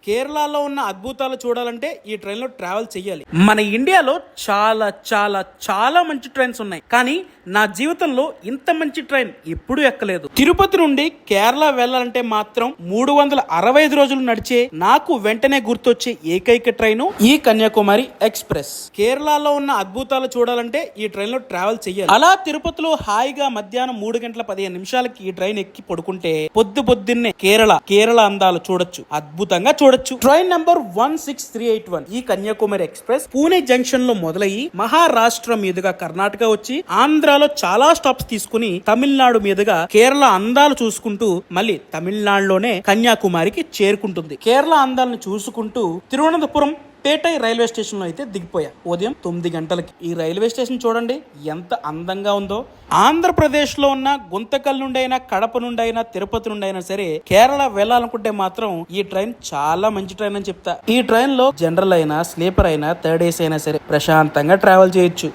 కేరళలో ఉన్న అద్భుతాలు చూడాలంటే ఈ ట్రైన్ లో ట్రావెల్ చేయాలి. మన ఇండియాలో చాలా చాలా చాలా మంచి ట్రైన్స్ ఉన్నాయి, కానీ నా జీవితంలో ఇంత మంచి ట్రైన్ ఎప్పుడూ ఎక్కలేదు. తిరుపతి నుండి కేరళ వెళ్ళాలంటే మాత్రం 365 రోజులు నడిచే నాకు వెంటనే గుర్తొచ్చే ఏకైక ట్రైన్ ఈ కన్యాకుమారి ఎక్స్ప్రెస్. కేరళలో ఉన్న అద్భుతాలు చూడాలంటే ఈ ట్రైన్ లో ట్రావెల్ చేయాలి. అలా తిరుపతిలో హాయిగా మధ్యాహ్నం 3:15 ఈ ట్రైన్ ఎక్కి పడుకుంటే పొద్దున్నే కేరళ అందాలు చూడొచ్చు, అద్భుతంగా చూడొచ్చు. ట్రైన్ నంబర్ 16381 ఈ కన్యాకుమారి ఎక్స్ప్రెస్ పూణే జంక్షన్ లో మొదలయ్యి మహారాష్ట్ర మీదుగా కర్ణాటక వచ్చి ఆంధ్రాలో చాలా స్టాప్స్ తీసుకుని తమిళనాడు మీదుగా కేరళ అందాలు చూసుకుంటూ మళ్ళీ తమిళనాడులోనే కన్యాకుమారికి చేరుకుంటుంది. కేరళ అందాలను చూసుకుంటూ తిరువనంతపురం పేటై రైల్వే స్టేషన్ లో అయితే దిగిపోయా ఉదయం 9 గంటలకి. ఈ రైల్వే స్టేషన్ చూడండి ఎంత అందంగా ఉందో. ఆంధ్రప్రదేశ్ లో ఉన్న గుంతకల్ నుండి అయినా, కడప నుండి అయినా, తిరుపతి నుండి అయినా సరే కేరళ వెళ్ళాలనుకుంటే మాత్రం ఈ ట్రైన్ చాలా మంచి ట్రైన్ అని చెప్తా. ఈ ట్రైన్ లో జనరల్ అయినా, స్లీపర్ అయినా, థర్డ్ ఏసీ అయినా సరే ప్రశాంతంగా ట్రావెల్ చేయొచ్చు.